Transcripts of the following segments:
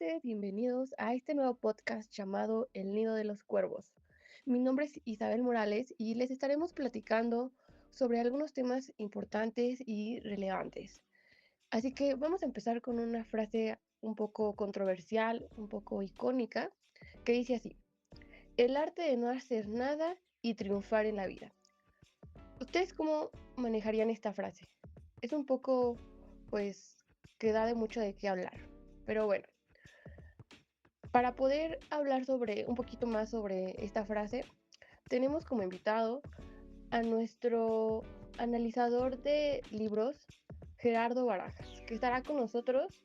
ustedes bienvenidos a este nuevo podcast llamado El Nido de los Cuervos. Mi nombre es Isabel Morales y les estaremos platicando sobre algunos temas importantes y relevantes. Así que vamos a empezar con una frase un poco controversial, un poco icónica, que dice así: el arte de no hacer nada y triunfar en la vida. ¿Ustedes cómo manejarían esta frase? Es un poco, pues, que da de mucho de qué hablar. Pero bueno, para poder hablar sobre un poquito más sobre esta frase, tenemos como invitado a nuestro analizador de libros, Gerardo Barajas, que estará con nosotros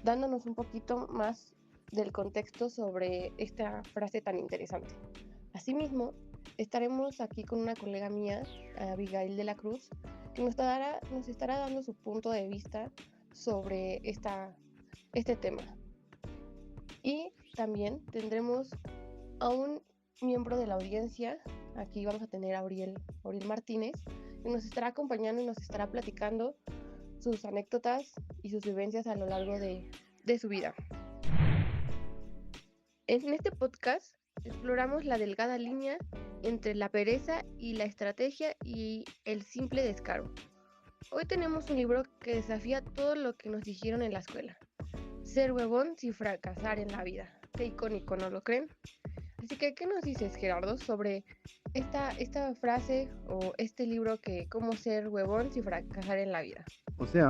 dándonos un poquito más del contexto sobre esta frase tan interesante. Asimismo, estaremos aquí con una colega mía, Abigail de la Cruz, que nos estará dando su punto de vista sobre este tema. Y también tendremos a un miembro de la audiencia. Aquí vamos a tener a Auriel Martínez, que nos estará acompañando y nos estará platicando sus anécdotas y sus vivencias a lo largo de su vida. En este podcast exploramos la delgada línea entre la pereza y la estrategia y el simple descaro. Hoy tenemos un libro que desafía todo lo que nos dijeron en la escuela: ser huevón sin fracasar en la vida. Qué icónico, ¿no lo creen? Así que, ¿qué nos dices, Gerardo, sobre esta frase o este libro que cómo ser huevón sin fracasar en la vida? O sea,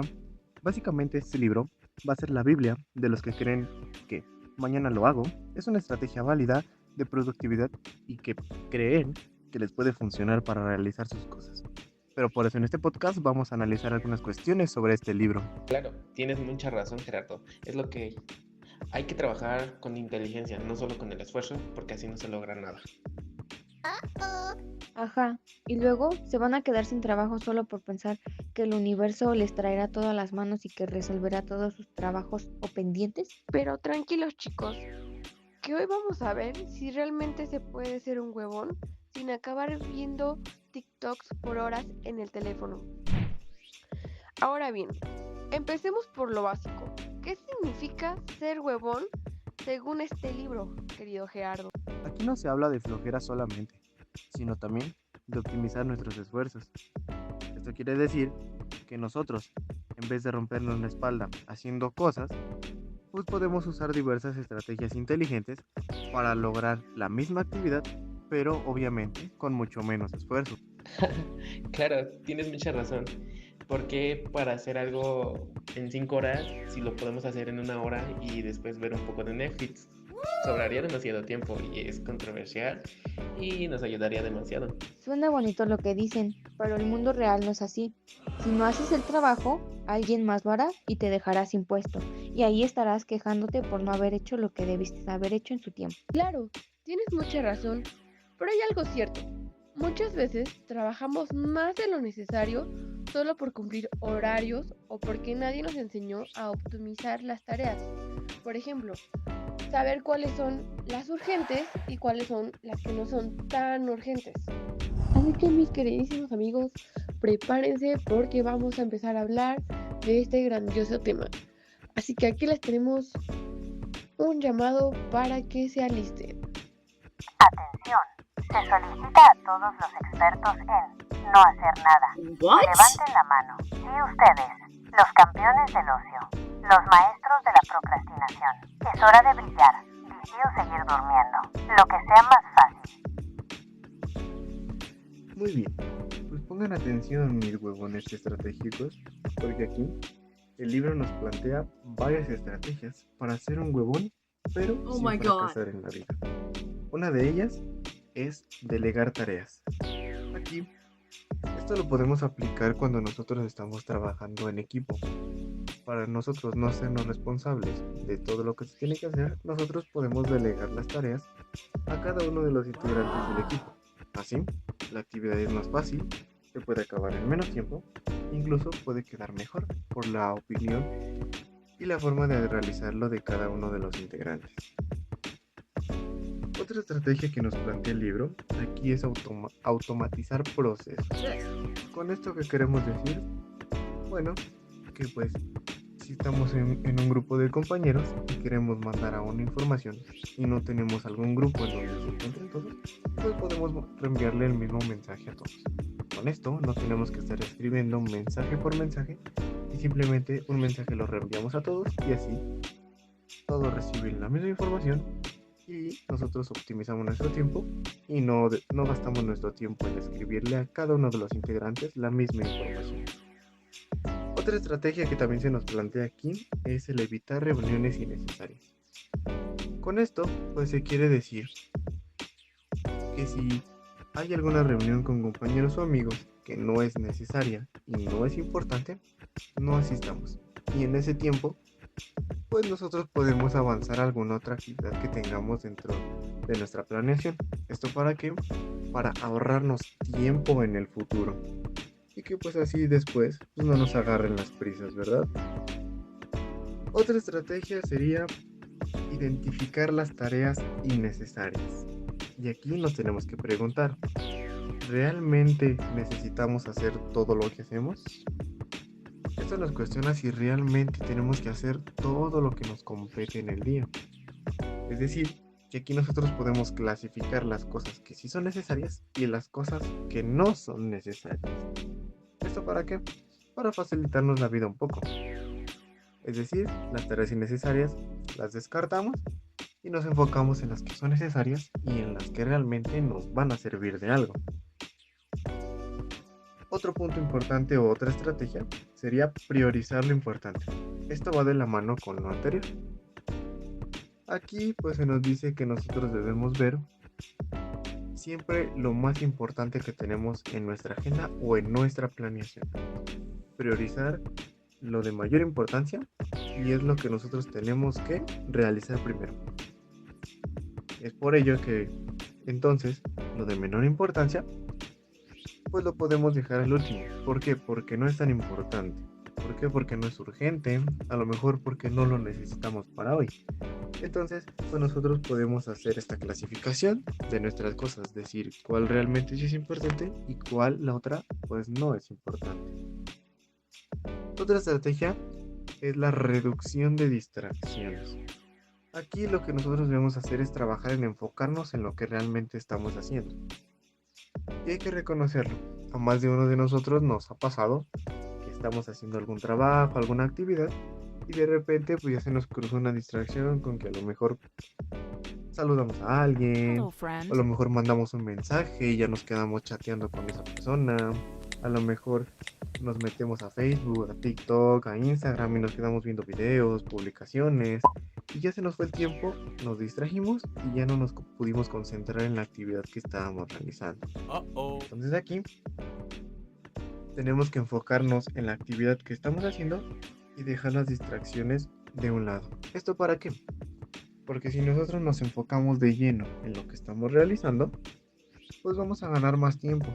básicamente este libro va a ser la Biblia de los que creen que mañana lo hago es una estrategia válida de productividad y que creen que les puede funcionar para realizar sus cosas. Pero por eso en este podcast vamos a analizar algunas cuestiones sobre este libro. Claro, tienes mucha razón, Gerardo. Es lo que hay que trabajar con inteligencia, no solo con el esfuerzo, porque así no se logra nada. Ajá, y luego se van a quedar sin trabajo solo por pensar que el universo les traerá todo a las manos y que resolverá todos sus trabajos o pendientes. Pero tranquilos, chicos, que hoy vamos a ver si realmente se puede ser un huevón sin acabar viendo TikToks por horas en el teléfono. Ahora bien, empecemos por lo básico. ¿Qué significa ser huevón según este libro, querido Gerardo? Aquí no se habla de flojera solamente, sino también de optimizar nuestros esfuerzos. Esto quiere decir que nosotros, en vez de rompernos la espalda haciendo cosas, pues podemos usar diversas estrategias inteligentes para lograr la misma actividad, pero obviamente con mucho menos esfuerzo. Claro, tienes mucha razón. Porque para hacer algo en 5 horas, si lo podemos hacer en 1 hora y después ver un poco de Netflix, sobraría demasiado tiempo y es controversial y nos ayudaría demasiado. Suena bonito lo que dicen, pero el mundo real no es así. Si no haces el trabajo, alguien más lo hará y te dejará sin puesto. Y ahí estarás quejándote por no haber hecho lo que debiste haber hecho en su tiempo. Claro, tienes mucha razón, pero hay algo cierto. Muchas veces trabajamos más de lo necesario solo por cumplir horarios o porque nadie nos enseñó a optimizar las tareas. Por ejemplo, saber cuáles son las urgentes y cuáles son las que no son tan urgentes. Así que, mis queridísimos amigos, prepárense porque vamos a empezar a hablar de este grandioso tema. Así que aquí les tenemos un llamado para que se alisten. Atención, se solicita a todos los expertos en no hacer nada. What? Levanten la mano. Sí, ustedes, los campeones del ocio, los maestros de la procrastinación. Es hora de brillar, vivir o seguir durmiendo. Lo que sea más fácil. Muy bien, pues pongan atención mis huevones estratégicos, porque aquí el libro nos plantea varias estrategias para ser un huevón, pero Oh sin my God. fracasar en la vida. Una de ellas es delegar tareas. Aquí, esto lo podemos aplicar cuando nosotros estamos trabajando en equipo. Para nosotros no sernos responsables de todo lo que se tiene que hacer, nosotros podemos delegar las tareas a cada uno de los integrantes del equipo. Así, la actividad es más fácil, se puede acabar en menos tiempo, incluso puede quedar mejor por la opinión y la forma de realizarlo de cada uno de los integrantes. Otra estrategia que nos plantea el libro aquí es automatizar procesos. Con esto que queremos decir, bueno, que pues si estamos en un grupo de compañeros y queremos mandar a una información y no tenemos algún grupo en donde se encuentren todos, pues podemos reenviarle el mismo mensaje a todos. Con esto no tenemos que estar escribiendo mensaje por mensaje y simplemente un mensaje lo reenviamos a todos y así todos reciben la misma información y nosotros optimizamos nuestro tiempo y no gastamos nuestro tiempo en escribirle a cada uno de los integrantes la misma información. Otra estrategia que también se nos plantea aquí es el evitar reuniones innecesarias. Con esto, pues se quiere decir que si hay alguna reunión con compañeros o amigos que no es necesaria y no es importante, no asistamos. Y en ese tiempo, pues nosotros podemos avanzar a alguna otra actividad que tengamos dentro de nuestra planeación. ¿Esto para qué? Para ahorrarnos tiempo en el futuro. Y que pues así después pues no nos agarren las prisas, ¿verdad? Otra estrategia sería identificar las tareas innecesarias. Y aquí nos tenemos que preguntar, ¿realmente necesitamos hacer todo lo que hacemos? Esto nos cuestiona si realmente tenemos que hacer todo lo que nos compete en el día. Es decir, que aquí nosotros podemos clasificar las cosas que sí son necesarias y las cosas que no son necesarias. ¿Esto para qué? Para facilitarnos la vida un poco. Es decir, las tareas innecesarias las descartamos y nos enfocamos en las que son necesarias y en las que realmente nos van a servir de algo. Otro punto importante o otra estrategia sería priorizar lo importante. Esto va de la mano con lo anterior. Aquí pues se nos dice que nosotros debemos ver siempre lo más importante que tenemos en nuestra agenda o en nuestra planeación. Priorizar lo de mayor importancia y es lo que nosotros tenemos que realizar primero. Es por ello que entonces lo de menor importancia pues lo podemos dejar al último. ¿Por qué? Porque no es tan importante. ¿Por qué? Porque no es urgente, a lo mejor porque no lo necesitamos para hoy. Entonces, pues nosotros podemos hacer esta clasificación de nuestras cosas, decir cuál realmente sí es importante y cuál la otra pues no es importante. Otra estrategia es la reducción de distracciones. Aquí lo que nosotros debemos hacer es trabajar en enfocarnos en lo que realmente estamos haciendo. Y hay que reconocerlo. A más de uno de nosotros nos ha pasado que estamos haciendo algún trabajo, alguna actividad y de repente pues ya se nos cruza una distracción con que a lo mejor saludamos a alguien, Hello, o a friend. lo mejor mandamos un mensaje y ya nos quedamos chateando con esa persona, a lo mejor nos metemos a Facebook, a TikTok, a Instagram y nos quedamos viendo videos, publicaciones y ya se nos fue el tiempo, nos distrajimos y ya no nos pudimos concentrar en la actividad que estábamos realizando. Entonces aquí tenemos que enfocarnos en la actividad que estamos haciendo y dejar las distracciones de un lado. ¿Esto para qué? Porque si nosotros nos enfocamos de lleno en lo que estamos realizando, pues vamos a ganar más tiempo.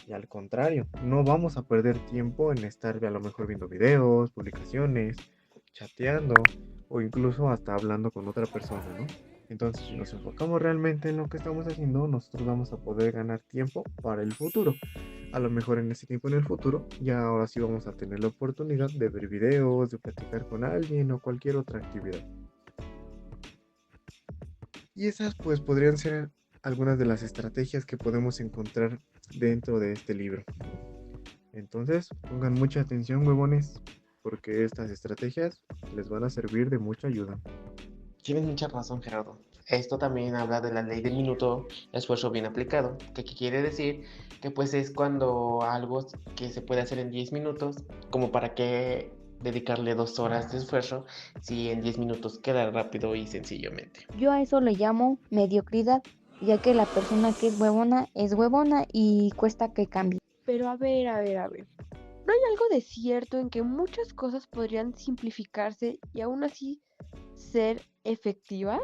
Y al contrario, no vamos a perder tiempo en estar a lo mejor viendo videos, publicaciones, chateando o incluso hasta hablando con otra persona, ¿no? Entonces, si nos enfocamos realmente en lo que estamos haciendo, nosotros vamos a poder ganar tiempo para el futuro. A lo mejor en ese tiempo en el futuro, ya ahora sí vamos a tener la oportunidad de ver videos, de platicar con alguien o cualquier otra actividad. Y esas pues podrían ser algunas de las estrategias que podemos encontrar dentro de este libro. Entonces, pongan mucha atención, huevones, porque estas estrategias les van a servir de mucha ayuda. Tienes mucha razón, Gerardo. Esto también habla de la ley del minuto, esfuerzo bien aplicado, que quiere decir que pues es cuando algo que se puede hacer en 10 minutos, como para qué dedicarle 2 horas de esfuerzo si en 10 minutos queda rápido y sencillamente. Yo a eso le llamo mediocridad, ya que la persona que es huevona y cuesta que cambie. Pero a ver. ¿No hay algo de cierto en que muchas cosas podrían simplificarse y aún así ser efectivas?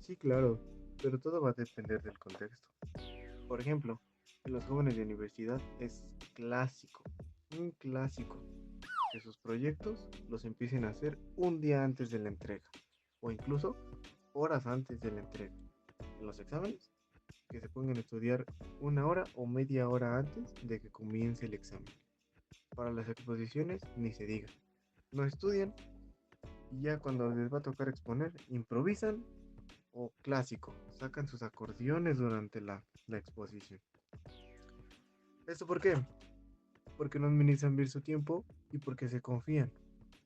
Sí, claro, pero todo va a depender del contexto. Por ejemplo, en los jóvenes de universidad es clásico, un clásico, que sus proyectos los empiecen a hacer un día antes de la entrega o incluso horas antes de la entrega. En los exámenes, que se pongan a estudiar una hora o media hora antes de que comience el examen. Para las exposiciones, ni se diga. No estudian Y ya cuando les va a tocar exponer, improvisan o clásico, sacan sus acordeones durante la exposición. ¿Esto por qué? Porque no administran bien su tiempo y porque se confían.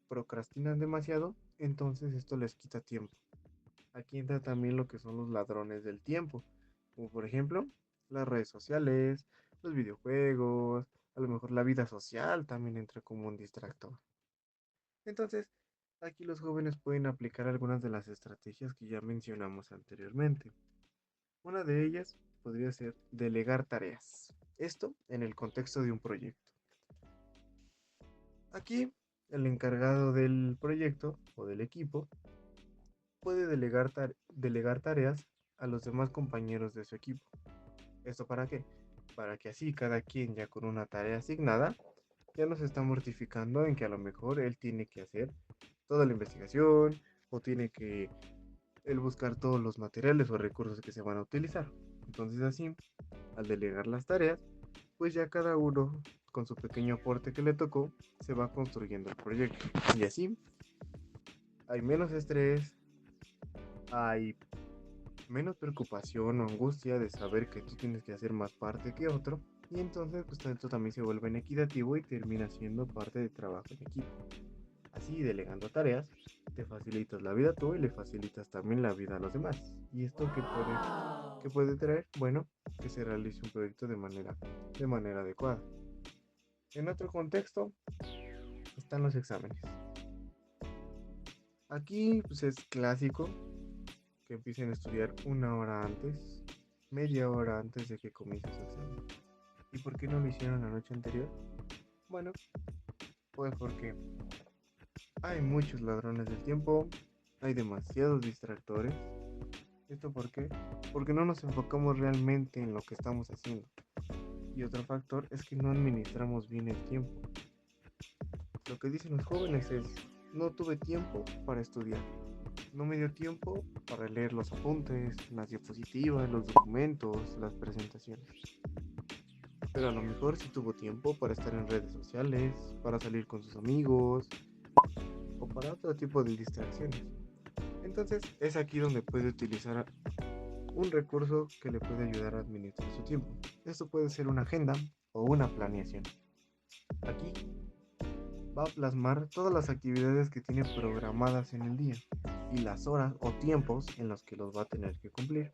Procrastinan demasiado, entonces esto les quita tiempo. Aquí entra también lo que son los ladrones del tiempo, como por ejemplo las redes sociales, los videojuegos, a lo mejor la vida social también entra como un distractor. Entonces, aquí los jóvenes pueden aplicar algunas de las estrategias que ya mencionamos anteriormente. Una de ellas podría ser delegar tareas. Esto en el contexto de un proyecto. Aquí, el encargado del proyecto o del equipo puede delegar tareas a los demás compañeros de su equipo. ¿Esto para qué? Para que así cada quien ya con una tarea asignada ya no se está mortificando en que a lo mejor él tiene que hacer toda la investigación o tiene que él buscar todos los materiales o recursos que se van a utilizar. Entonces así, al delegar las tareas, pues ya cada uno con su pequeño aporte que le tocó se va construyendo el proyecto. Y así hay menos estrés, hay menos preocupación o angustia de saber que tú tienes que hacer más parte que otro. Y entonces pues esto también se vuelve en equitativo y termina siendo parte de trabajo en equipo. Así, delegando tareas, te facilitas la vida tú y le facilitas también la vida a los demás. ¿Y esto qué puede traer? Bueno, que se realice un proyecto de manera adecuada. En otro contexto están los exámenes. Aquí pues, es clásico que empiecen a estudiar una hora antes, media hora antes de que comience su examen. ¿Y por qué no lo hicieron la noche anterior? Bueno, pues porque hay muchos ladrones del tiempo, hay demasiados distractores. ¿Esto por qué? Porque no nos enfocamos realmente en lo que estamos haciendo. Y otro factor es que no administramos bien el tiempo. Lo que dicen los jóvenes es, no tuve tiempo para estudiar. No me dio tiempo para leer los apuntes, las diapositivas, los documentos, las presentaciones. Pero a lo mejor sí tuvo tiempo para estar en redes sociales, para salir con sus amigos o para otro tipo de distracciones. Entonces es aquí donde puede utilizar un recurso que le puede ayudar a administrar su tiempo. Esto puede ser una agenda o una planeación. Aquí va a plasmar todas las actividades que tiene programadas en el día y las horas o tiempos en los que los va a tener que cumplir.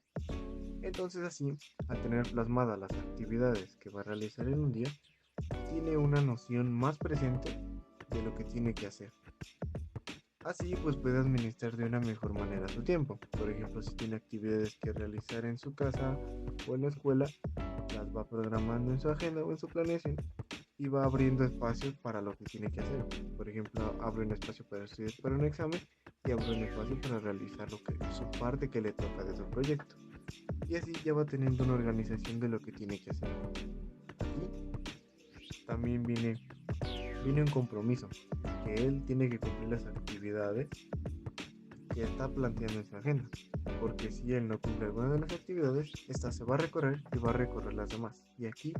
Entonces así, al tener plasmadas las actividades que va a realizar en un día, tiene una noción más presente de lo que tiene que hacer. Así pues puede administrar de una mejor manera su tiempo. Por ejemplo, si tiene actividades que realizar en su casa o en la escuela, las va programando en su agenda o en su planeación y va abriendo espacios para lo que tiene que hacer. Por ejemplo, abre un espacio para estudiar para un examen y abre un espacio para realizar su parte que le toca de su proyecto. Y así ya va teniendo una organización de lo que tiene que hacer. Aquí también viene un compromiso, que él tiene que cumplir las actividades que está planteando en su agenda, porque si él no cumple alguna de las actividades, esta se va a recorrer y va a recorrer las demás, y aquí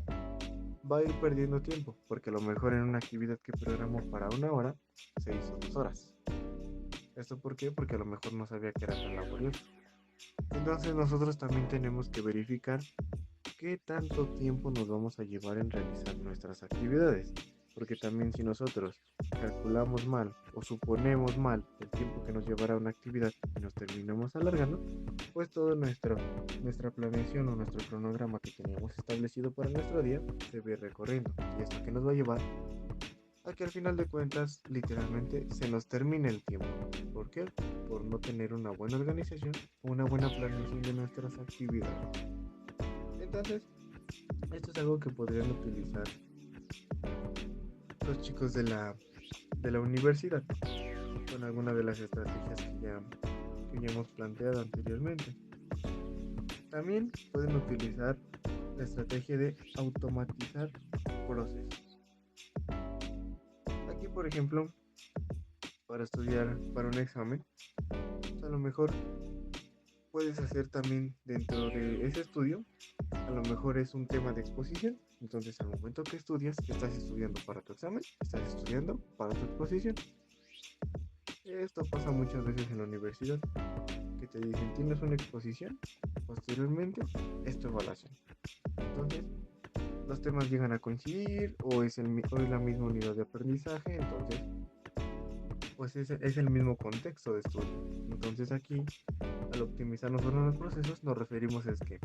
va a ir perdiendo tiempo, porque a lo mejor en una actividad que programó para una hora, se hizo 2 horas. ¿Esto por qué? Porque a lo mejor no sabía que era tan laborioso. Entonces nosotros también tenemos que verificar qué tanto tiempo nos vamos a llevar en realizar nuestras actividades. Porque también si nosotros calculamos mal o suponemos mal el tiempo que nos llevará una actividad y nos terminamos alargando, pues toda nuestra planeación o nuestro cronograma que teníamos establecido para nuestro día se ve recorriendo. Y esto que nos va a llevar a que al final de cuentas literalmente se nos termine el tiempo. ¿Por qué? Por no tener una buena organización o una buena planeación de nuestras actividades. Entonces, esto es algo que podrían utilizar los chicos de la universidad con alguna de las estrategias que ya hemos planteado anteriormente. También pueden utilizar la estrategia de automatizar procesos. Aquí, por ejemplo, para estudiar para un examen, a lo mejor puedes hacer también dentro de ese estudio, a lo mejor es un tema de exposición. Entonces al momento que estudias, estás estudiando para tu examen, estás estudiando para tu exposición. Esto pasa muchas veces en la universidad, que te dicen, tienes una exposición, posteriormente es tu evaluación. Entonces, los temas llegan a coincidir o es la misma unidad de aprendizaje, entonces, pues es el mismo contexto de estudio. Entonces aquí, al optimizar nosotros los procesos, nos referimos es que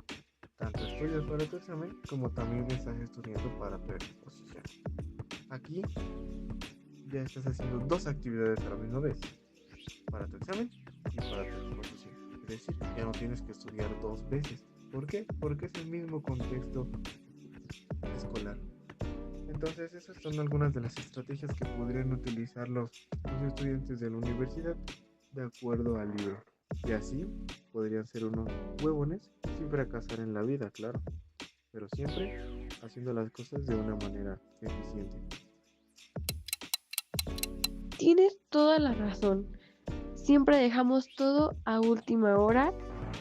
tanto estudias para tu examen como también estás estudiando para tu exposición. Aquí ya estás haciendo dos actividades a la misma vez, para tu examen y para tu exposición. Es decir, ya no tienes que estudiar dos veces. ¿Por qué? Porque es el mismo contexto escolar. Entonces, esas son algunas de las estrategias que podrían utilizar los estudiantes de la universidad de acuerdo al libro. Y así podrían ser unos huevones sin fracasar en la vida, claro, pero siempre haciendo las cosas de una manera eficiente. Tienes toda la razón. Siempre dejamos todo a última hora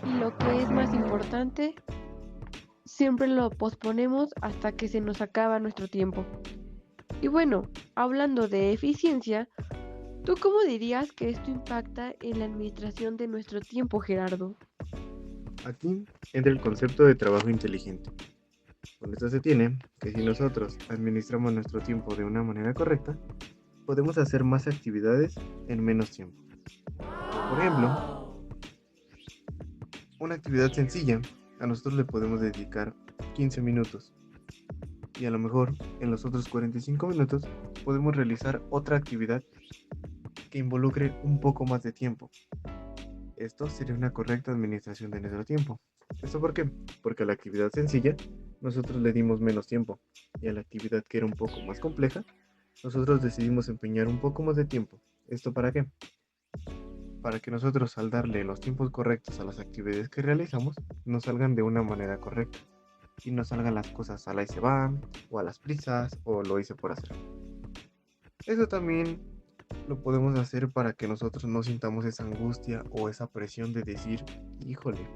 y lo que es más importante, siempre lo posponemos hasta que se nos acaba nuestro tiempo. Y bueno, hablando de eficiencia, ¿tú cómo dirías que esto impacta en la administración de nuestro tiempo, Gerardo? Aquí entra el concepto de trabajo inteligente. Con esto se tiene que si nosotros administramos nuestro tiempo de una manera correcta, podemos hacer más actividades en menos tiempo. Por ejemplo, una actividad sencilla, a nosotros le podemos dedicar 15 minutos y a lo mejor en los otros 45 minutos podemos realizar otra actividad que involucre un poco más de tiempo. Esto sería una correcta administración de nuestro tiempo. ¿Esto por qué? Porque a la actividad sencilla nosotros le dimos menos tiempo y a la actividad que era un poco más compleja nosotros decidimos empeñar un poco más de tiempo. ¿Esto para qué? Para que nosotros al darle los tiempos correctos a las actividades que realizamos nos salgan de una manera correcta y no salgan las cosas a la y se van o a las prisas o lo hice por hacer. Eso también lo podemos hacer para que nosotros no sintamos esa angustia o esa presión de decir, híjole,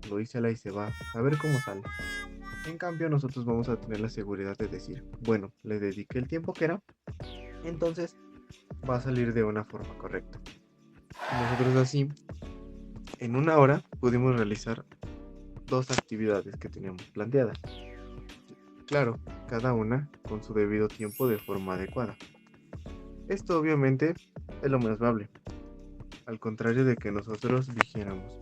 lo hice a la y se va, a ver cómo sale. En cambio, nosotros vamos a tener la seguridad de decir, bueno, le dediqué el tiempo que era, entonces va a salir de una forma correcta. Nosotros así, en una hora, pudimos realizar dos actividades que teníamos planteadas. Claro, cada una con su debido tiempo de forma adecuada. Esto obviamente es lo más viable, al contrario de que nosotros dijéramos,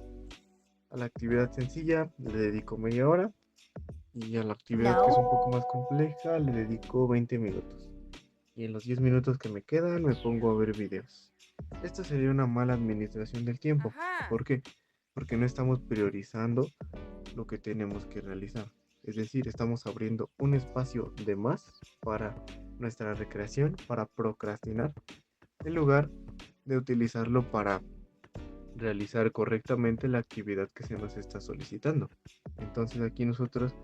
a la actividad sencilla le dedico media hora y a la actividad que es un poco más compleja le dedico 20 minutos. Y en los 10 minutos que me quedan me pongo a ver videos. Esto sería una mala administración del tiempo. ¿Por qué? Porque no estamos priorizando lo que tenemos que realizar. Es decir, estamos abriendo un espacio de más para nuestra recreación, para procrastinar, en lugar de utilizarlo para realizar correctamente la actividad que se nos está solicitando. Entonces aquí nosotros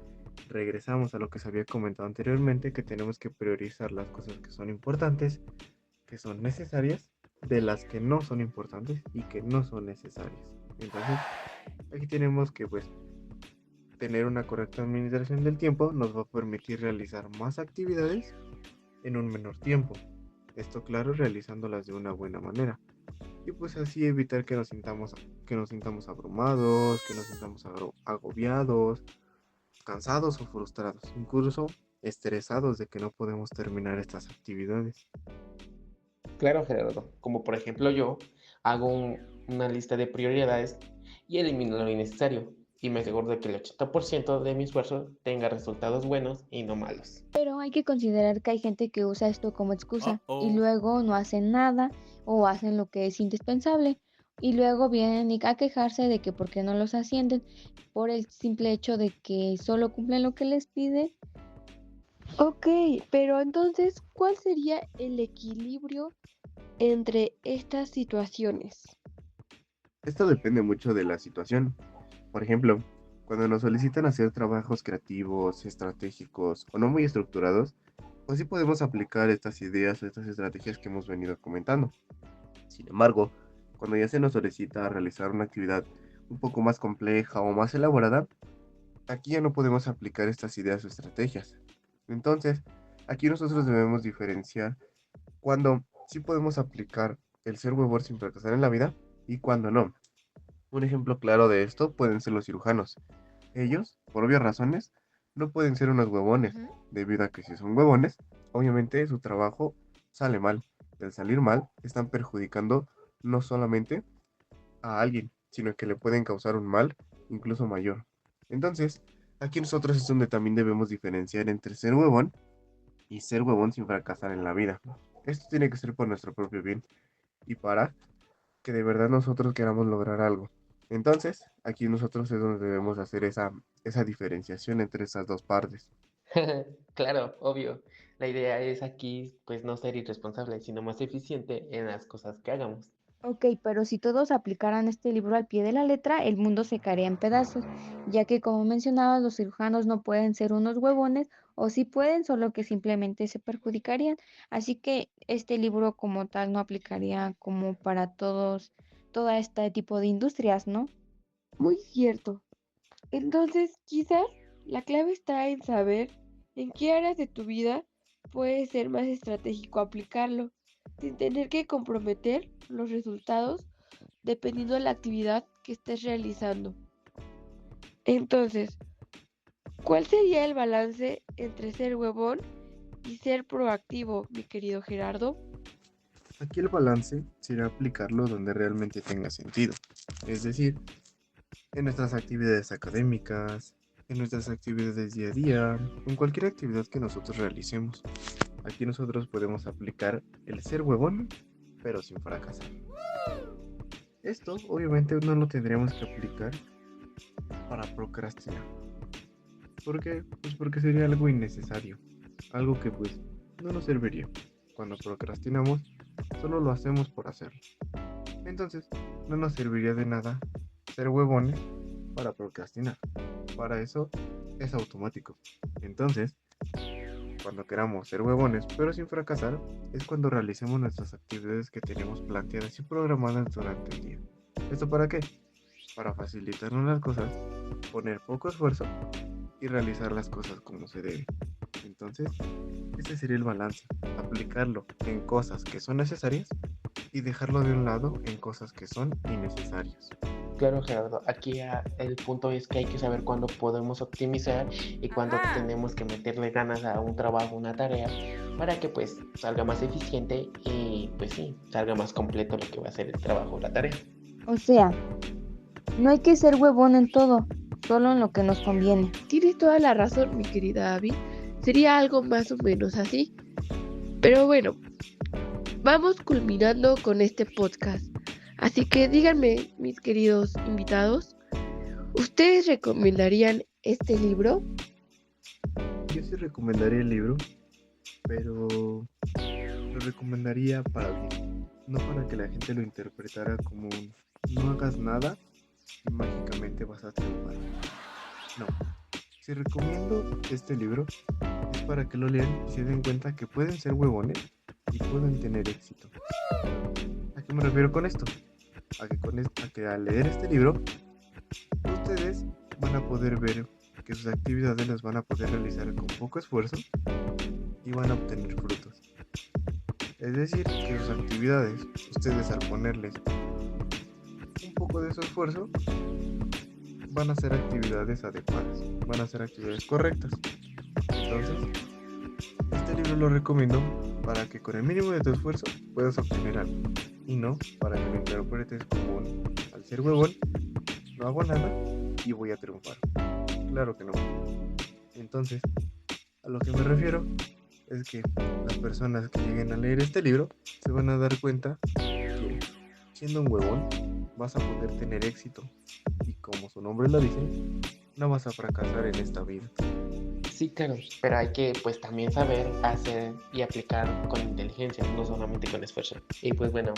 regresamos a lo que se había comentado anteriormente, que tenemos que priorizar las cosas que son importantes, que son necesarias, de las que no son importantes y que no son necesarias. Entonces, aquí tenemos que pues tener una correcta administración del tiempo nos va a permitir realizar más actividades en un menor tiempo. Esto claro, realizándolas de una buena manera. Y pues así evitar que nos sintamos abrumados, que nos sintamos agobiados, cansados o frustrados, incluso estresados de que no podemos terminar estas actividades. Claro, Gerardo. Como por ejemplo yo hago una lista de prioridades y elimino lo innecesario. Y me aseguro de que el 80% de mi esfuerzo tenga resultados buenos y no malos. Pero hay que considerar que hay gente que usa esto como excusa y luego no hacen nada o hacen lo que es indispensable y luego vienen a quejarse de que por qué no los ascienden por el simple hecho de que solo cumplen lo que les pide. Ok, pero entonces, ¿cuál sería el equilibrio entre estas situaciones? Esto depende mucho de la situación. Por ejemplo, cuando nos solicitan hacer trabajos creativos, estratégicos o no muy estructurados, pues sí podemos aplicar estas ideas o estas estrategias que hemos venido comentando. Sin embargo, cuando ya se nos solicita realizar una actividad un poco más compleja o más elaborada, aquí ya no podemos aplicar estas ideas o estrategias. Entonces, aquí nosotros debemos diferenciar cuando sí podemos aplicar el ser huevón sin fracasar en la vida y cuándo no. Un ejemplo claro de esto pueden ser los cirujanos. Ellos, por obvias razones, no pueden ser unos huevones, Ujú. debido a que si son huevones, obviamente su trabajo sale mal. Y al salir mal, están perjudicando no solamente a alguien, sino que le pueden causar un mal incluso mayor. Entonces, aquí nosotros es donde también debemos diferenciar entre ser huevón y ser huevón sin fracasar en la vida. Esto tiene que ser por nuestro propio bien y para que de verdad nosotros queramos lograr algo. Entonces, aquí nosotros es donde debemos hacer esa diferenciación entre esas dos partes. Claro, obvio. La idea es aquí, pues, no ser irresponsable, sino más eficiente en las cosas que hagamos. Ok, pero si todos aplicaran este libro al pie de la letra, el mundo se caería en pedazos, ya que como mencionabas, los cirujanos no pueden ser unos huevones, o sí pueden, solo que simplemente se perjudicarían. Así que este libro como tal no aplicaría como para todos, todo este tipo de industrias, ¿no? Muy cierto. Entonces, quizás la clave está en saber en qué áreas de tu vida puede ser más estratégico aplicarlo, sin tener que comprometer los resultados dependiendo de la actividad que estés realizando. Entonces, ¿cuál sería el balance entre ser huevón y ser proactivo, mi querido Gerardo? Aquí el balance será aplicarlo donde realmente tenga sentido, es decir, en nuestras actividades académicas, en nuestras actividades día a día, en cualquier actividad que nosotros realicemos. Aquí nosotros podemos aplicar el ser huevón, pero sin fracasar. Esto obviamente no lo tendríamos que aplicar para procrastinar. ¿Por qué? Pues porque sería algo innecesario, algo que pues no nos serviría. Cuando procrastinamos, solo lo hacemos por hacerlo. Entonces, no nos serviría de nada ser huevones para procrastinar. Para eso es automático. Entonces, cuando queramos ser huevones pero sin fracasar, es cuando realicemos nuestras actividades que tenemos planteadas y programadas durante el día. ¿Esto para qué? Para facilitarnos las cosas, poner poco esfuerzo y realizar las cosas como se debe. Entonces, este sería el balance, aplicarlo en cosas que son necesarias y dejarlo de un lado en cosas que son innecesarias. Claro, Gerardo, aquí el punto es que hay que saber cuándo podemos optimizar y cuándo tenemos que meterle ganas a un trabajo, una tarea, para que pues salga más eficiente y pues sí, salga más completo lo que va a ser el trabajo o la tarea. O sea, no hay que ser huevón en todo, solo en lo que nos conviene. Tienes toda la razón, mi querida Abby. Sería algo más o menos así. Pero bueno, vamos culminando con este podcast. Así que díganme, mis queridos invitados, ¿ustedes recomendarían este libro? Yo sí recomendaría el libro, pero lo recomendaría para bien, no para que la gente lo interpretara como un no hagas nada y mágicamente vas a triunfar. No, si recomiendo este libro es para que lo lean y se den cuenta que pueden ser huevones y pueden tener éxito. ¿A qué me refiero con esto? A que al leer este libro, ustedes van a poder ver que sus actividades las van a poder realizar con poco esfuerzo y van a obtener frutos. Es decir, que sus actividades, ustedes al ponerles un poco de su esfuerzo, van a ser actividades adecuadas, van a ser actividades correctas. Entonces, este libro lo recomiendo para que con el mínimo de tu esfuerzo puedas obtener algo y no para que lo interpretes como al ser huevón, no hago nada y voy a triunfar. Claro que no. Entonces, a lo que me refiero es que las personas que lleguen a leer este libro se van a dar cuenta que siendo un huevón vas a poder tener éxito y como su nombre lo dice, no vas a fracasar en esta vida. Sí, claro, pero hay que pues también saber hacer y aplicar con inteligencia, no solamente con esfuerzo. Y pues bueno,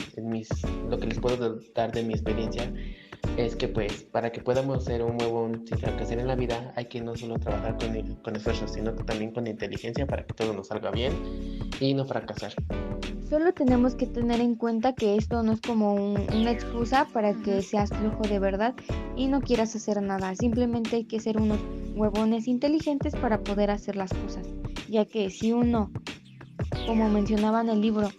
lo que les puedo dar de mi experiencia es que pues para que podamos ser un huevón sin fracasar en la vida hay que no solo trabajar con esfuerzo, sino que también con inteligencia para que todo nos salga bien y no fracasar. Solo tenemos que tener en cuenta que esto no es como una excusa para que seas flojo de verdad y no quieras hacer nada. Simplemente hay que ser unos huevones inteligentes para poder hacer las cosas. Ya que si uno, como mencionaba en el libro,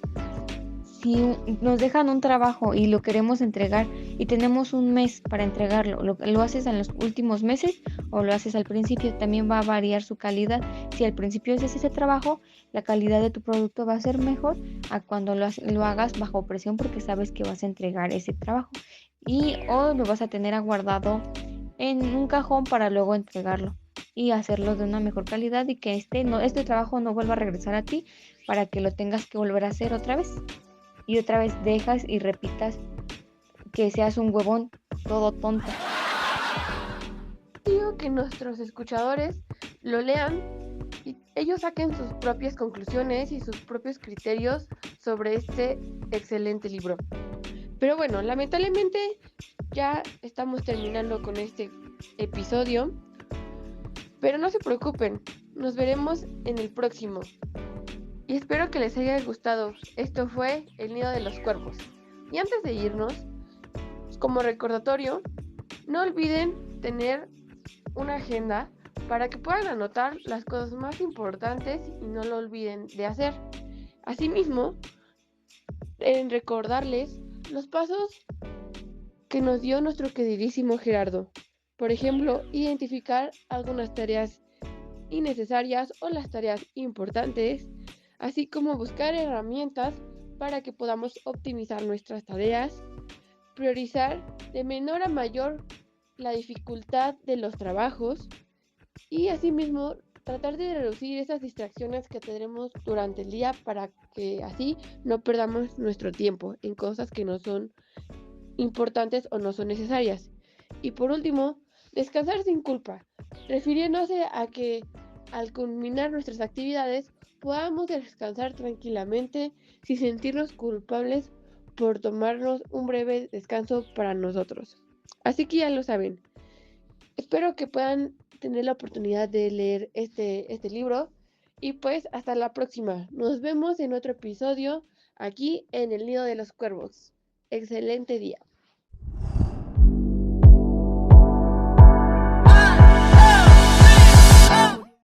Si nos dejan un trabajo y lo queremos entregar y tenemos un mes para entregarlo, ¿lo haces en los últimos meses o lo haces al principio? También va a variar su calidad. Si al principio haces ese trabajo, la calidad de tu producto va a ser mejor a cuando lo hagas bajo presión porque sabes que vas a entregar ese trabajo o lo vas a tener aguardado en un cajón para luego entregarlo y hacerlo de una mejor calidad y que este trabajo no vuelva a regresar a ti para que lo tengas que volver a hacer otra vez. Y otra vez dejas y repitas que seas un huevón todo tonto. Digo que nuestros escuchadores lo lean y ellos saquen sus propias conclusiones y sus propios criterios sobre este excelente libro. Pero bueno, lamentablemente ya estamos terminando con este episodio. Pero no se preocupen, nos veremos en el próximo. Y espero que les haya gustado. Esto fue El Nido de los Cuervos. Y antes de irnos, como recordatorio, no olviden tener una agenda para que puedan anotar las cosas más importantes y no lo olviden de hacer. Asimismo, en recordarles los pasos que nos dio nuestro queridísimo Gerardo. Por ejemplo, identificar algunas tareas innecesarias o las tareas importantes, así como buscar herramientas para que podamos optimizar nuestras tareas, priorizar de menor a mayor la dificultad de los trabajos y asimismo tratar de reducir esas distracciones que tendremos durante el día para que así no perdamos nuestro tiempo en cosas que no son importantes o no son necesarias. Y por último, descansar sin culpa, refiriéndose a que al culminar nuestras actividades podamos descansar tranquilamente sin sentirnos culpables por tomarnos un breve descanso para nosotros. Así que ya lo saben. Espero que puedan tener la oportunidad de leer este libro y pues hasta la próxima. Nos vemos en otro episodio aquí en El Nido de los Cuervos. Excelente día.